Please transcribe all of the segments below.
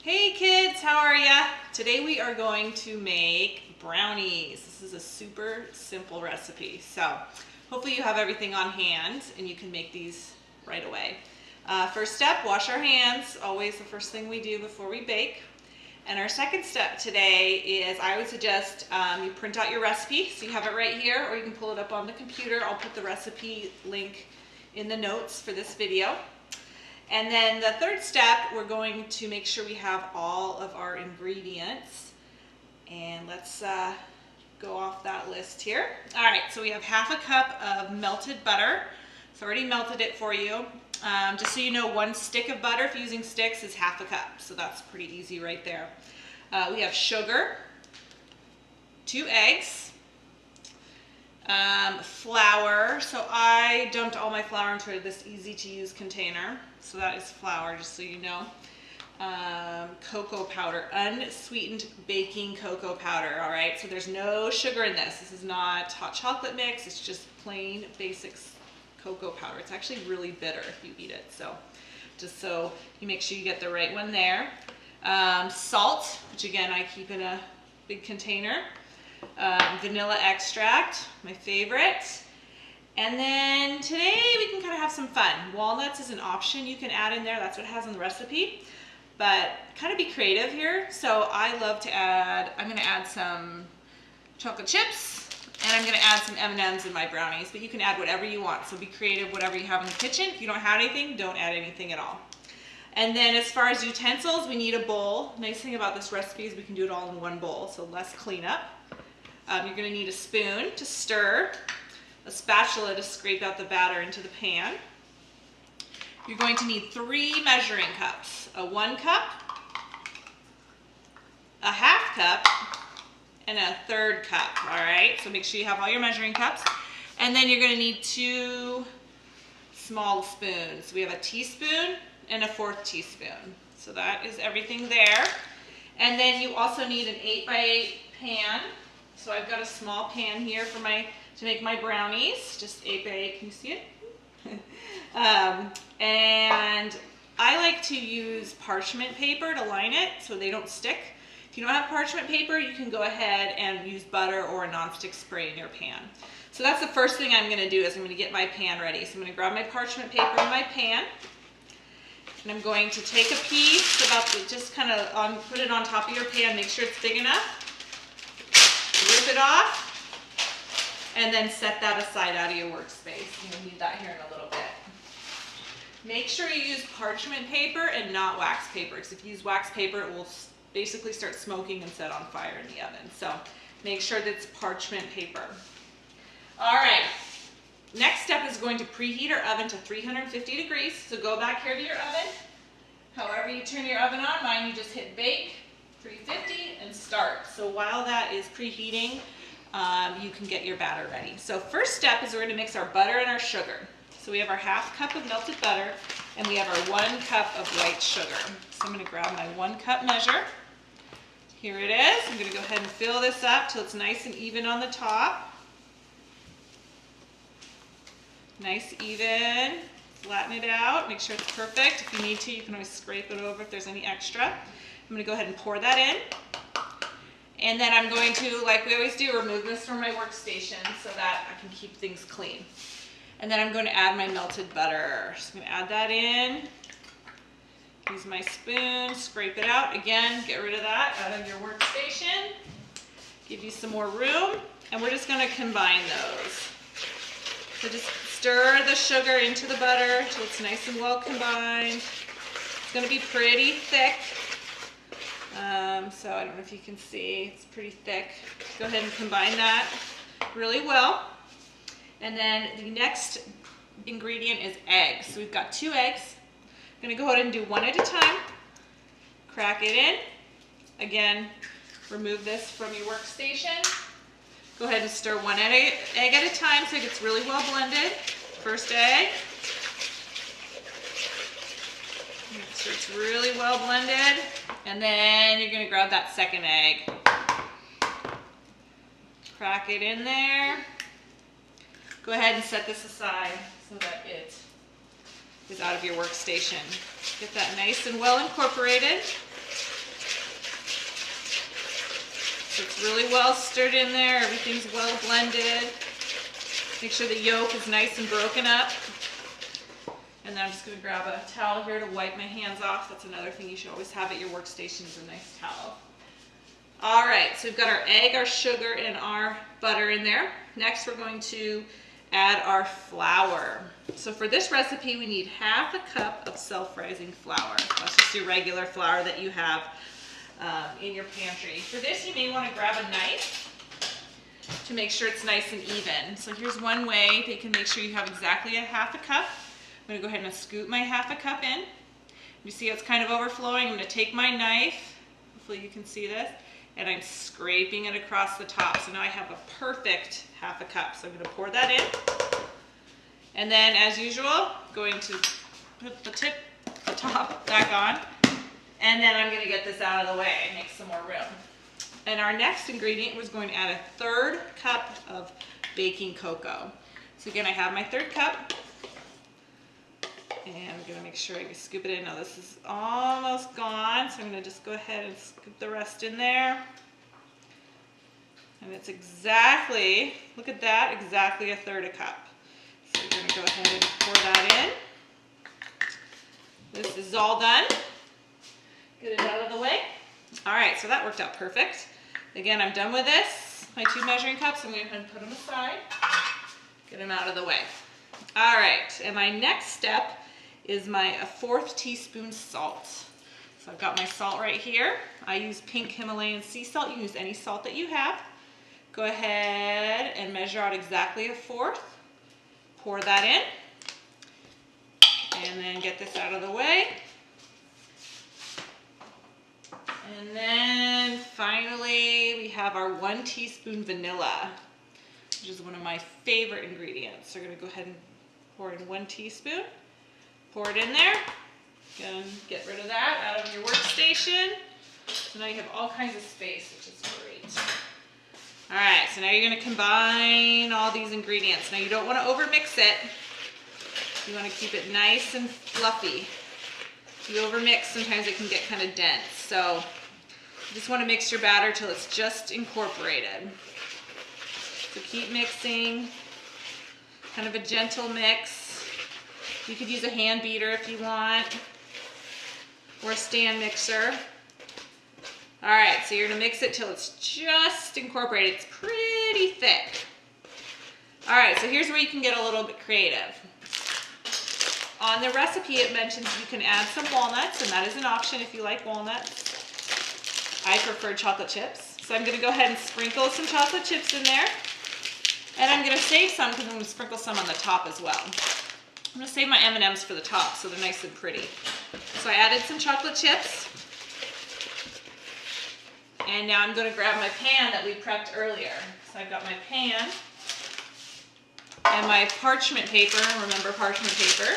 Hey kids, how are ya? Today we are going to make brownies. This is a super simple recipe. So hopefully you have everything on hand and you can make these right away. First step, wash our hands. Always the first thing we do before we bake. And our second step today is I would suggest you print out your recipe so you have it right here, or you can pull it up on the computer. I'll put the recipe link in the notes for this video. And then the third step, we're going to make sure we have all of our ingredients. And let's go off that list here. All right, so we have half a cup of melted butter. So I already melted it for you. Just so you know, 1 stick of butter, if you're using sticks, is half a cup. So that's pretty easy right there. We have sugar, 2 eggs, flour. So I dumped all my flour into this easy to use container. So that is flour, just so you know. Cocoa powder, unsweetened baking cocoa powder, all right? So there's no sugar in this. This is not hot chocolate mix. It's just plain basic cocoa powder. It's actually really bitter if you eat it. So just so you make sure you get the right one there. Salt, which again, I keep in a big container. Vanilla extract, my favorite. And then today we can kind of have some fun. Walnuts is an option you can add in there. That's what it has in the recipe. But kind of be creative here. So I love to add, I'm gonna add some chocolate chips and I'm gonna add some M&Ms in my brownies, but you can add whatever you want. So be creative, whatever you have in the kitchen. If you don't have anything, don't add anything at all. And then as far as utensils, we need a bowl. Nice thing about this recipe is we can do it all in one bowl, so less cleanup. You're gonna need a spoon to stir, a spatula to scrape out the batter into the pan. You're going to need 3 measuring cups, a 1 cup, a half cup, and a 1/3 cup, all right? So make sure you have all your measuring cups. And then you're gonna need 2 small spoons. We have a teaspoon and a 1/4 teaspoon. So that is everything there. And then you also need an 8x8 pan. So I've got a small pan here for to make my brownies, just 8x8, can you see it? And I like to use parchment paper to line it so they don't stick. If you don't have parchment paper, you can go ahead and use butter or a nonstick spray in your pan. So that's the first thing I'm gonna do is I'm gonna get my pan ready. So I'm gonna grab my parchment paper in my pan, and I'm going to take a piece, just kind of put it on top of your pan, make sure it's big enough, rip it off, and then set that aside out of your workspace. You'll need that here in a little bit. Make sure you use parchment paper and not wax paper, because if you use wax paper, it will basically start smoking and set on fire in the oven. So make sure that it's parchment paper. All right, next step is going to preheat our oven to 350 degrees. So go back here to your oven. However you turn your oven on, mine you just hit bake, 350, and start. So while that is preheating, you can get your batter ready. So first step is we're going to mix our butter and our sugar. So we have our half cup of melted butter and we have our 1 cup of white sugar. So I'm going to grab my 1 cup measure. Here it is. I'm going to go ahead and fill this up till it's nice and even on the top. Nice, even. Flatten it out. Make sure it's perfect. If you need to, you can always scrape it over if there's any extra. I'm going to go ahead and pour that in. And then I'm going to, like we always do, remove this from my workstation so that I can keep things clean. And then I'm going to add my melted butter. So I'm going to add that in. Use my spoon, scrape it out. Again, get rid of that out of your workstation. Give you some more room. And we're just going to combine those. So just stir the sugar into the butter until it's nice and well combined. It's going to be pretty thick. So I don't know if you can see, it's pretty thick. Go ahead and combine that really well. And then the next ingredient is eggs. So we've got 2 eggs. I'm going to go ahead and do 1 at a time. Crack it in. Again, remove this from your workstation. Go ahead and stir 1 egg at a time so it gets really well blended. First egg. Make sure it's really well blended. And then you're going to grab that 2nd egg. Crack it in there. Go ahead and set this aside so that it is out of your workstation. Get that nice and well incorporated. So it's really well stirred in there. Everything's well blended. Make sure the yolk is nice and broken up. And then I'm just going to grab a towel here to wipe my hands off. That's another thing you should always have at your workstation is a nice towel. All right, so we've got our egg, our sugar, and our butter in there. Next, we're going to add our flour. So for this recipe, we need half a cup of self-rising flour. That's just your regular flour that you have in your pantry. For this, you may want to grab a knife to make sure it's nice and even. So here's one way that you can make sure you have exactly a half a cup. I'm going to go ahead and scoop my half a cup in. You see how it's kind of overflowing? I'm going to take my knife, hopefully you can see this, and I'm scraping it across the top. So now I have a perfect half a cup. So I'm going to pour that in. And then, as usual, going to put the top back on. And then I'm going to get this out of the way and make some more room. And our next ingredient was going to add a 1/3 cup of baking cocoa. So again, I have my 1/3 cup. And I'm going to make sure I can scoop it in. Now this is almost gone, so I'm going to just go ahead and scoop the rest in there. And it's exactly, look at that, exactly a 1/3 cup. So we're going to go ahead and pour that in. This is all done. Get it out of the way. All right, so that worked out perfect. Again, I'm done with this. My 2 measuring cups, I'm going to go ahead and put them aside. Get them out of the way. All right, and my next step is my 1/4 teaspoon salt. So I've got my salt right here. I use pink Himalayan sea salt. You can use any salt that you have. Go ahead and measure out exactly a 1/4. Pour that in. And then get this out of the way. And then finally we have our 1 teaspoon vanilla, which is one of my favorite ingredients. So we're going to go ahead and pour in 1 teaspoon. Pour it in there. Again, get rid of that out of your workstation. So now you have all kinds of space, which is great. All right, so now you're going to combine all these ingredients. Now you don't want to overmix it. You want to keep it nice and fluffy. If you overmix, sometimes it can get kind of dense. So you just want to mix your batter till it's just incorporated. So keep mixing, kind of a gentle mix. You could use a hand beater if you want, or a stand mixer. All right, so you're gonna mix it till it's just incorporated. It's pretty thick. All right, so here's where you can get a little bit creative. On the recipe, it mentions you can add some walnuts, and that is an option if you like walnuts. I prefer chocolate chips. So I'm gonna go ahead and sprinkle some chocolate chips in there. And I'm gonna save some because I'm gonna sprinkle some on the top as well. I'm gonna save my M&Ms for the top so they're nice and pretty. So I added some chocolate chips. And now I'm gonna grab my pan that we prepped earlier. So I've got my pan and my parchment paper. Remember parchment paper.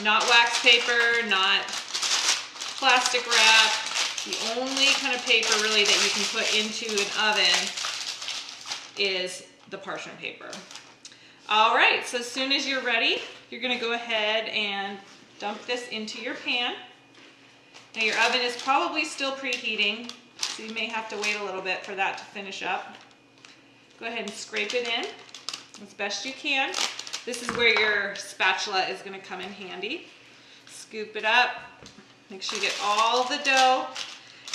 Not wax paper, not plastic wrap. The only kind of paper really that you can put into an oven is the parchment paper. All right, so as soon as you're ready, you're gonna go ahead and dump this into your pan. Now your oven is probably still preheating, so you may have to wait a little bit for that to finish up. Go ahead and scrape it in as best you can. This is where your spatula is gonna come in handy. Scoop it up, make sure you get all the dough,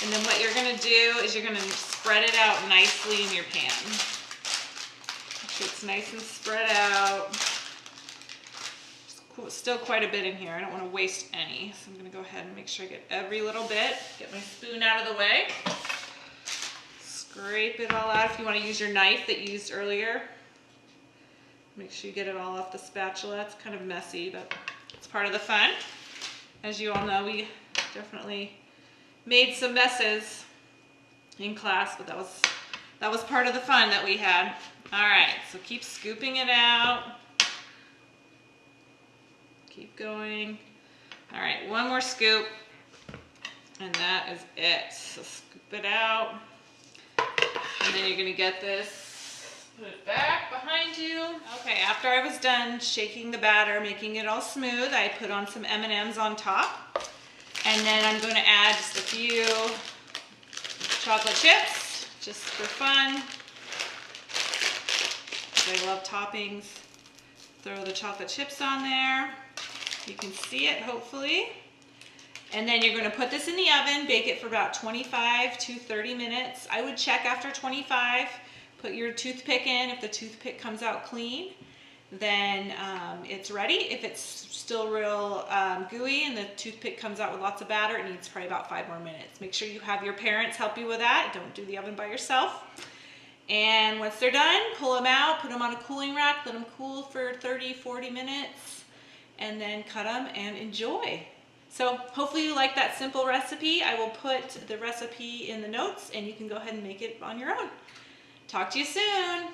and then what you're gonna do is you're gonna spread it out nicely in your pan. It's nice and spread out. There's still quite a bit in here. I don't want to waste any. So I'm going to go ahead and make sure I get every little bit. Get my spoon out of the way. Scrape it all out. If you want to use your knife that you used earlier, make sure you get it all off the spatula. It's kind of messy, but it's part of the fun. As you all know, we definitely made some messes in class, but that was part of the fun that we had. All right, so keep scooping it out. Keep going. All right, one more scoop, and that is it. So scoop it out, and then you're gonna get this, put it back behind you. Okay, after I was done shaking the batter, making it all smooth, I put on some M&Ms on top, and then I'm gonna add just a few chocolate chips, just for fun. I love toppings. Throw the chocolate chips on there. You can see it, hopefully. And then you're going to put this in the oven, bake it for about 25 to 30 minutes. I would check after 25, put your toothpick in. If the toothpick comes out clean, then it's ready. If it's still real gooey and the toothpick comes out with lots of batter, it needs probably about 5 more minutes. Make sure you have your parents help you with that. Don't do the oven by yourself. And once they're done, pull them out, put them on a cooling rack, let them cool for 30, 40 minutes, and then cut them and enjoy. So hopefully you like that simple recipe. I will put the recipe in the notes and you can go ahead and make it on your own. Talk to you soon.